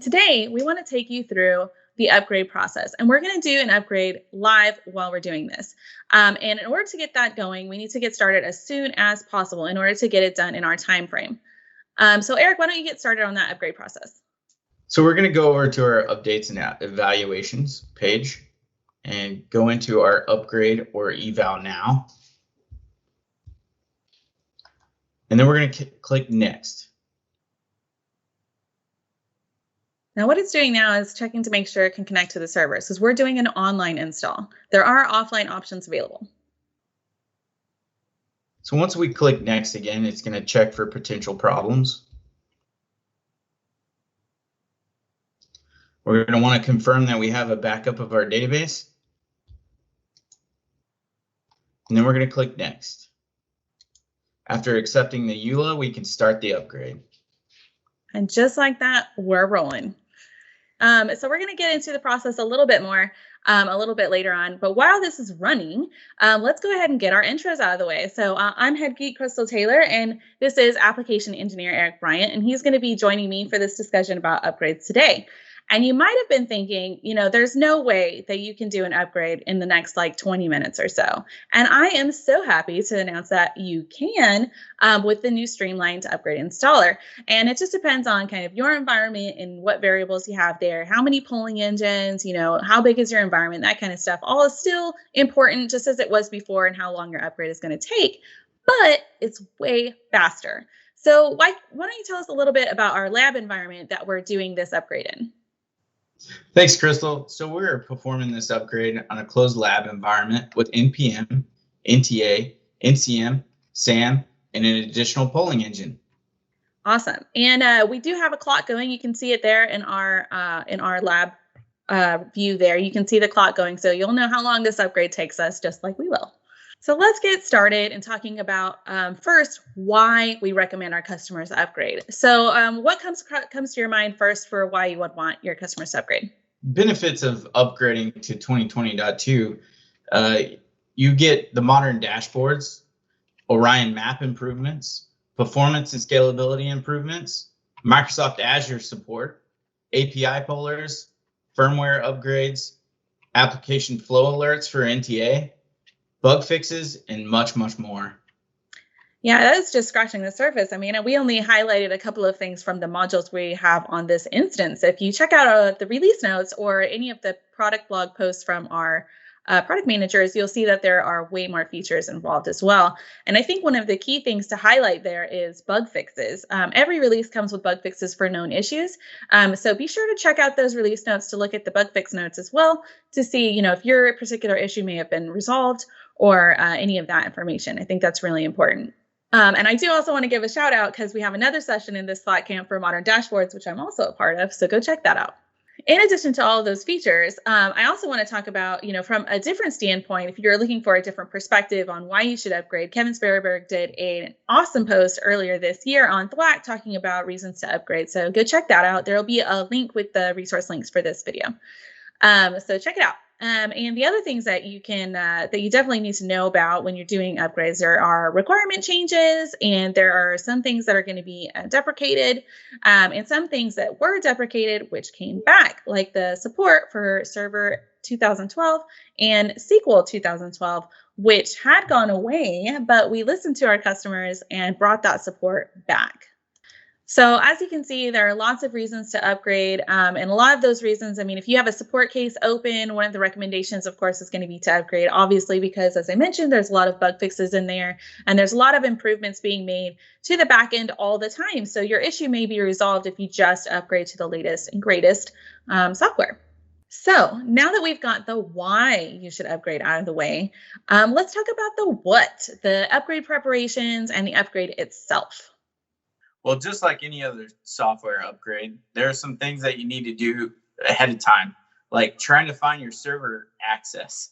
Today, we want to take you through the upgrade process, and we're going to do an upgrade live while we're doing this. And in order to get that going, we need to get started as soon as possible in order to get it done in our time frame. So Eric, why don't you get started on that upgrade process? So we're going to go over to our updates and evaluations page and go into our upgrade or eval now. And then we're going to click next. Now what it's doing now is checking to make sure it can connect to the servers because we're doing an online install. There are offline options available. So once we click next again, it's going to check for potential problems. We're going to want to confirm that we have a backup of our database. And then we're going to click next. After accepting the EULA, we can start the upgrade. And just like that, we're rolling. So we're going to get into the process a little bit more a little bit later on. But while this is running, let's go ahead and get our intros out of the way. So I'm Head Geek Chrystal Taylor, and this is Application Engineer Eric Bryant, and he's going to be joining me for this discussion about upgrades today. And you might have been thinking, there's no way that you can do an upgrade in the next 20 minutes or so. And I am so happy to announce that you can with the new streamlined upgrade installer. And it just depends on kind of your environment and what variables you have there, how many polling engines, how big is your environment, that kind of stuff. All is still important, just as it was before, and how long your upgrade is going to take, but it's way faster. So why don't you tell us a little bit about our lab environment that we're doing this upgrade in? Thanks, Chrystal. So we're performing this upgrade on a closed lab environment with NPM, NTA, NCM, SAM, and an additional polling engine. Awesome. And we do have a clock going. You can see it there in our lab view there. You can see the clock going, so you'll know how long this upgrade takes us, just like we will. So let's get started in talking about first why we recommend our customers upgrade. So what comes to your mind first for why you would want your customers to upgrade? Benefits of upgrading to 2020.2, you get the modern dashboards, Orion map improvements, performance and scalability improvements, Microsoft Azure support, API pollers, firmware upgrades, application flow alerts for NTA, bug fixes, and much, much more. Yeah, that is just scratching the surface. I mean, we only highlighted a couple of things from the modules we have on this instance. If you check out the release notes or any of the product blog posts from our product managers, you'll see that there are way more features involved as well. And I think one of the key things to highlight there is bug fixes. Every release comes with bug fixes for known issues. So be sure to check out those release notes to look at the bug fix notes as well to see, if your particular issue may have been resolved or any of that information. I think that's really important. And I do also want to give a shout out because we have another session in this Slack camp for modern dashboards, which I'm also a part of. So go check that out. In addition to all of those features, I also want to talk about, from a different standpoint, if you're looking for a different perspective on why you should upgrade. Kevin Sperryberg did an awesome post earlier this year on Slack talking about reasons to upgrade. So go check that out. There'll be a link with the resource links for this video. So check it out. And the other things that you can that you definitely need to know about when you're doing upgrades, there are requirement changes, and there are some things that are going to be deprecated, and some things that were deprecated which came back, like the support for Server 2012 and SQL 2012, which had gone away, but we listened to our customers and brought that support back. So as you can see, there are lots of reasons to upgrade, and a lot of those reasons, if you have a support case open, one of the recommendations, of course, is going to be to upgrade, obviously, because as I mentioned, there's a lot of bug fixes in there, and there's a lot of improvements being made to the back end all the time. So your issue may be resolved if you just upgrade to the latest and greatest software. So now that we've got the why you should upgrade out of the way, let's talk about the what, the upgrade preparations and the upgrade itself. Well, just like any other software upgrade, there are some things that you need to do ahead of time, like trying to find your server access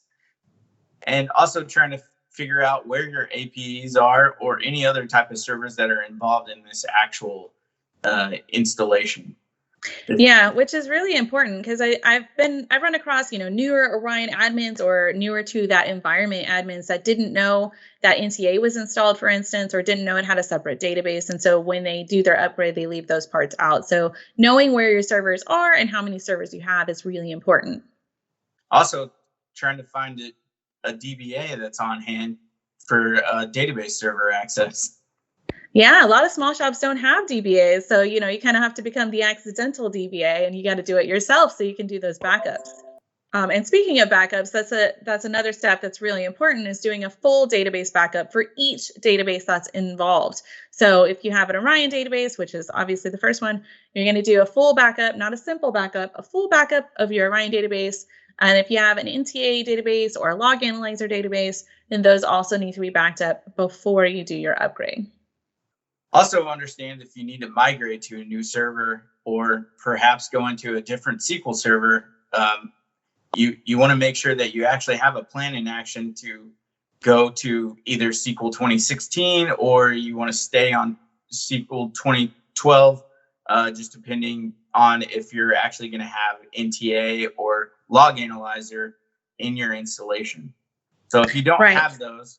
and also trying to figure out where your APs are or any other type of servers that are involved in this actual installation. Yeah, which is really important because I've run across, newer Orion admins or newer to that environment admins that didn't know that NTA was installed, for instance, or didn't know it had a separate database. And so when they do their upgrade, they leave those parts out. So knowing where your servers are and how many servers you have is really important. Also, trying to find a DBA that's on hand for database server access. Yeah, a lot of small shops don't have DBAs. So, you kind of have to become the accidental DBA and you got to do it yourself so you can do those backups. And speaking of backups, that's another step that's really important is doing a full database backup for each database that's involved. So if you have an Orion database, which is obviously the first one, you're going to do a full backup, not a simple backup, a full backup of your Orion database. And if you have an NTA database or a log analyzer database, then those also need to be backed up before you do your upgrade. Also understand if you need to migrate to a new server or perhaps go into a different SQL server, you want to make sure that you actually have a plan in action to go to either SQL 2016 or you want to stay on SQL 2012, just depending on if you're actually going to have NTA or log analyzer in your installation. So if you don't have those,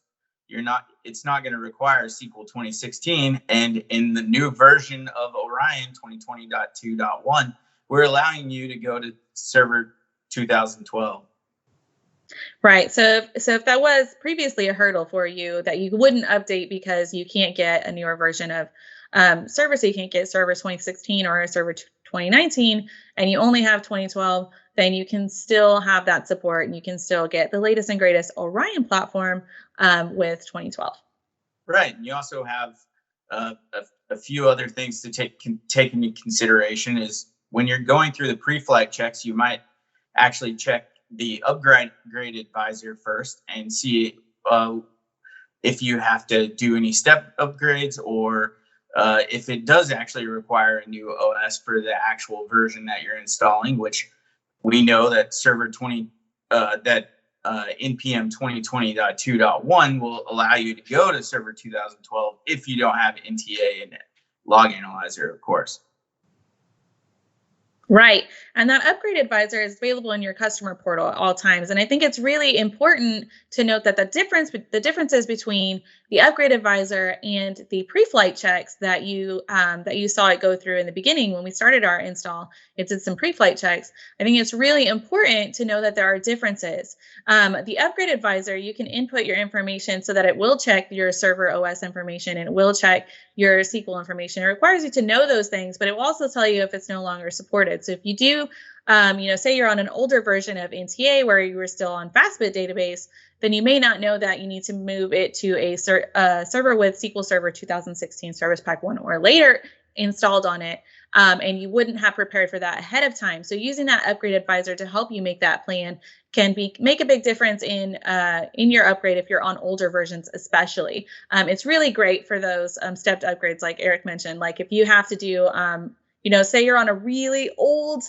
it's not going to require SQL 2016. And in the new version of Orion 2020.2.1, we're allowing you to go to server 2012. Right. So if that was previously a hurdle for you that you wouldn't update because you can't get a newer version of server, so you can't get server 2016 or a server 2019, and you only have 2012, then you can still have that support and you can still get the latest and greatest Orion platform with 2012. Right. And you also have a few other things to take into consideration is when you're going through the pre-flight checks, you might actually check the upgrade advisor first and see if you have to do any step upgrades or if it does actually require a new OS for the actual version that you're installing, which we know that server 20 that NPM 2020.2.1 will allow you to go to server 2012 if you don't have NTA and log analyzer, of course. Right. And that upgrade advisor is available in your customer portal at all times. And I think it's really important to note that the differences between the upgrade advisor and the pre-flight checks that you saw it go through in the beginning when we started our install, it did some pre-flight checks. I think it's really important to know that there are differences. The upgrade advisor, you can input your information so that it will check your server OS information and it will check your SQL information. It requires you to know those things, but it will also tell you if it's no longer supported. So if you do, say you're on an older version of NTA where you were still on Fastbit database, then you may not know that you need to move it to a server with SQL Server 2016 Service Pack 1 or later installed on it. And you wouldn't have prepared for that ahead of time. So using that upgrade advisor to help you make that plan can make a big difference in your upgrade if you're on older versions, especially. It's really great for those stepped upgrades, like Eric mentioned. Like if you have to do, say you're on a really old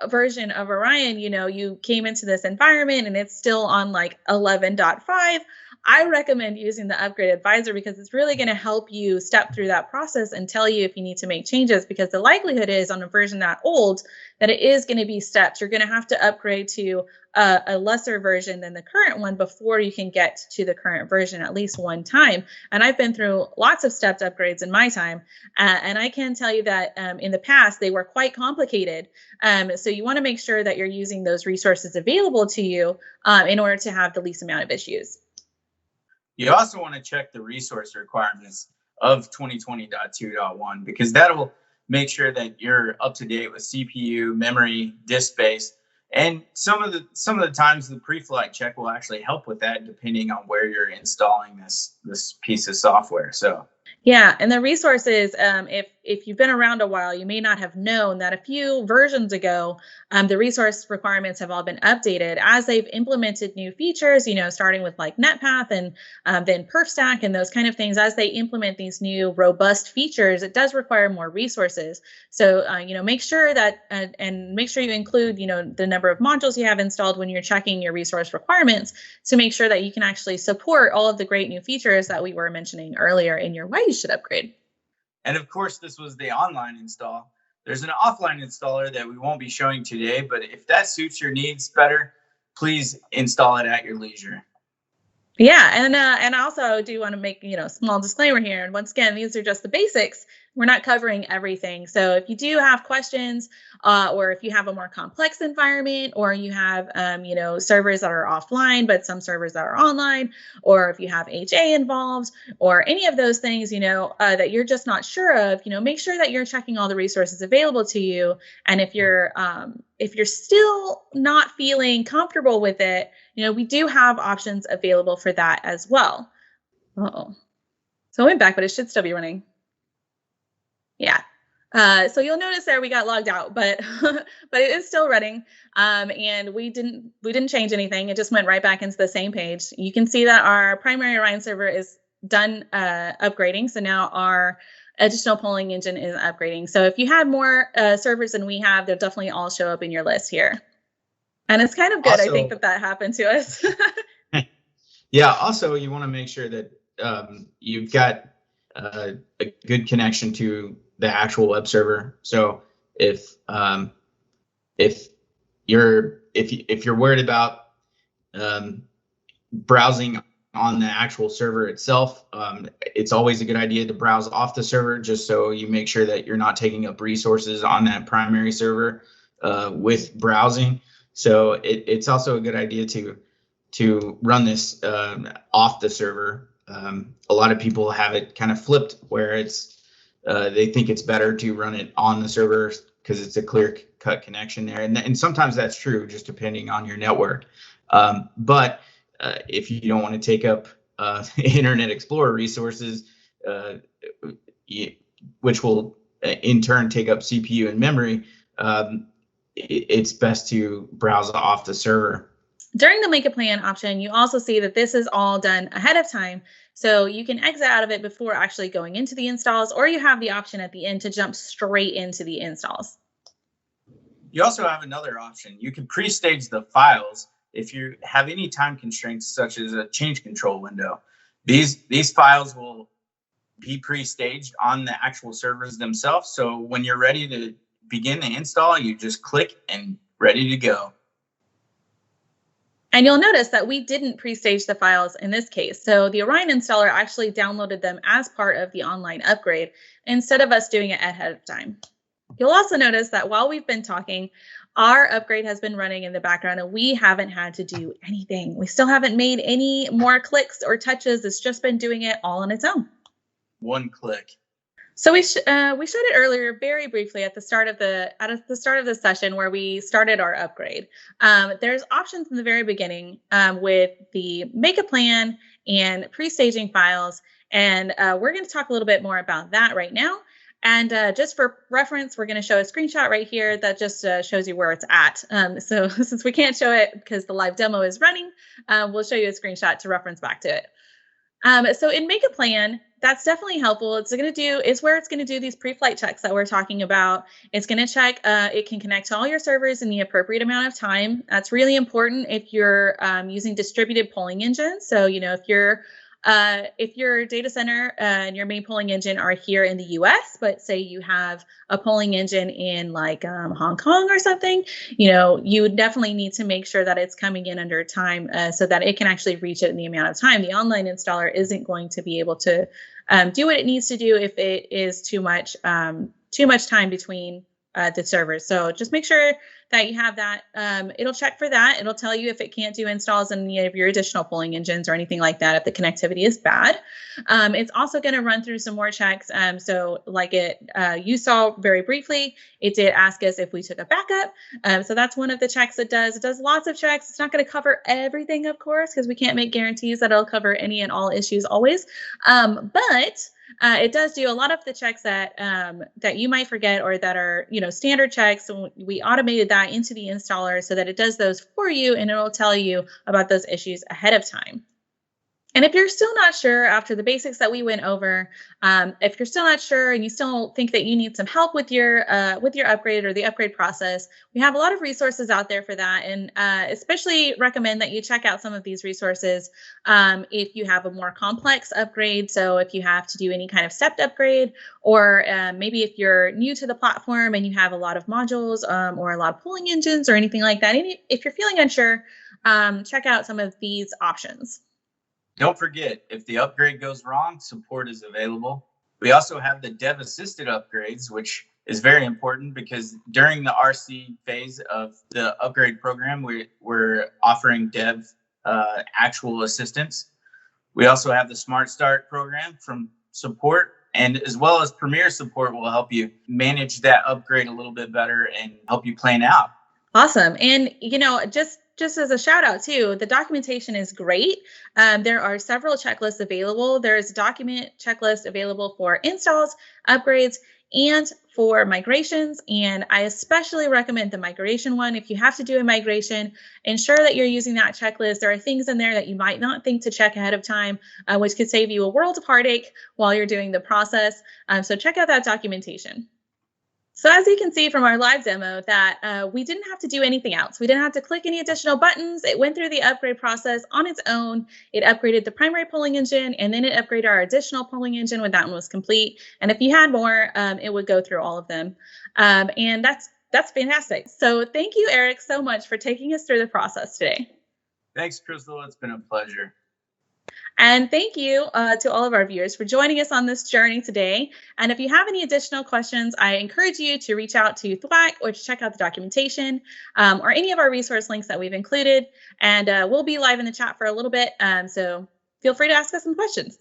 version of Orion, you came into this environment and it's still on like 11.5. I recommend using the upgrade advisor because it's really going to help you step through that process and tell you if you need to make changes, because the likelihood is on a version that old that it is going to be stepped. You're going to have to upgrade to a lesser version than the current one before you can get to the current version at least one time. And I've been through lots of stepped upgrades in my time. And I can tell you that in the past, they were quite complicated. So you want to make sure that you're using those resources available to you in order to have the least amount of issues. You also want to check the resource requirements of 2020.2.1 because that'll make sure that you're up to date with CPU, memory, disk space, and some of the times the pre-flight check will actually help with that depending on where you're installing this piece of software. So yeah, and the resources, if you've been around a while, you may not have known that a few versions ago, the resource requirements have all been updated as they've implemented new features, starting with like NetPath and then PerfStack and those kind of things. As they implement these new robust features, it does require more resources. So, make sure that and make sure you include, the number of modules you have installed when you're checking your resource requirements to make sure that you can actually support all of the great new features that we were mentioning earlier in your why you should upgrade. And of course, this was the online install. There's an offline installer that we won't be showing today, but if that suits your needs better, please install it at your leisure. Yeah, and I also do want to make, small disclaimer here. And once again, these are just the basics. We're not covering everything. So if you do have questions, or if you have a more complex environment, or you have, servers that are offline, but some servers that are online, or if you have HA involved, or any of those things, that you're just not sure of, make sure that you're checking all the resources available to you. And if you're still not feeling comfortable with it, we do have options available for that as well. Oh, so I went back, but it should still be running. Yeah. So you'll notice there we got logged out, but but it is still running. And we didn't change anything. It just went right back into the same page. You can see that our primary Orion server is done upgrading. So now our additional polling engine is upgrading. So if you had more servers than we have, they'll definitely all show up in your list here. And it's kind of good, also, I think, that happened to us. Yeah. Also, you want to make sure that you've got a good connection to the actual web server. So if you're worried about browsing on the actual server itself, it's always a good idea to browse off the server, just so you make sure that you're not taking up resources on that primary server with browsing. So it's also a good idea to run this off the server. A lot of people have it kind of flipped, where it's they think it's better to run it on the server because it's a clear-cut connection there, and sometimes that's true, just depending on your network. But if you don't want to take up Internet Explorer resources, which will in turn take up CPU and memory, it's best to browse off the server. During the make a plan option, you also see that this is all done ahead of time. So you can exit out of it before actually going into the installs, or you have the option at the end to jump straight into the installs. You also have another option. You can pre-stage the files if you have any time constraints, such as a change control window. These files will be pre-staged on the actual servers themselves. So when you're ready to begin the install, you just click and ready to go. And you'll notice that we didn't pre-stage the files in this case. So the Orion installer actually downloaded them as part of the online upgrade instead of us doing it ahead of time. You'll also notice that while we've been talking, our upgrade has been running in the background and we haven't had to do anything. We still haven't made any more clicks or touches. It's just been doing it all on its own. One click. So we showed it earlier very briefly at the start of the session where we started our upgrade. There's options in the very beginning with the make a plan and pre-staging files, and we're going to talk a little bit more about that right now. And just for reference, we're going to show a screenshot right here that just shows you where it's at. So since we can't show it because the live demo is running, we'll show you a screenshot to reference back to it. So in make a plan, that's definitely helpful. It's where it's going to do these pre-flight checks that we're talking about. It's going to check it can connect to all your servers in the appropriate amount of time. That's really important if you're using distributed polling engines. So if your data center and your main polling engine are here in the US, but say you have a polling engine in like Hong Kong or something, you would definitely need to make sure that it's coming in under time so that it can actually reach it in the amount of time. The online installer isn't going to be able to do what it needs to do if it is too much time between the servers. So just make sure that you have that. It'll check for that. It'll tell you if it can't do installs in any of your additional polling engines or anything like that if the connectivity is bad. It's also going to run through some more checks. So like you saw very briefly, it did ask us if we took a backup. So that's one of the checks it does. It does lots of checks. It's not going to cover everything, of course, because we can't make guarantees that it'll cover any and all issues always. But it does do a lot of the checks that you might forget or that are standard checks. So we automated that into the installer so that it does those for you and it'll tell you about those issues ahead of time. And if you're still not sure after the basics that we went over, if you're still not sure and you still think that you need some help with your upgrade or the upgrade process, we have a lot of resources out there for that, and especially recommend that you check out some of these resources if you have a more complex upgrade. So if you have to do any kind of stepped upgrade, or maybe if you're new to the platform and you have a lot of modules or a lot of pulling engines or anything like that, if you're feeling unsure, check out some of these options. Don't forget, if the upgrade goes wrong, support is available. We also have the dev assisted upgrades, which is very important because during the RC phase of the upgrade program, we're offering dev actual assistance. We also have the Smart Start program from support, and as well as Premier support will help you manage that upgrade a little bit better and help you plan out. Awesome. And, just as a shout out too, the documentation is great. There are several checklists available. There's a document checklist available for installs, upgrades, and for migrations. And I especially recommend the migration one. If you have to do a migration, ensure that you're using that checklist. There are things in there that you might not think to check ahead of time, which could save you a world of heartache while you're doing the process. So check out that documentation. So as you can see from our live demo that we didn't have to do anything else. We didn't have to click any additional buttons. It went through the upgrade process on its own. It upgraded the primary polling engine, and then it upgraded our additional polling engine when that one was complete. And if you had more, it would go through all of them. And that's fantastic. So thank you, Eric, so much for taking us through the process today. Thanks, Chrystal. It's been a pleasure. And thank you to all of our viewers for joining us on this journey today. And if you have any additional questions, I encourage you to reach out to Thwack or to check out the documentation or any of our resource links that we've included. And we'll be live in the chat for a little bit. So feel free to ask us some questions.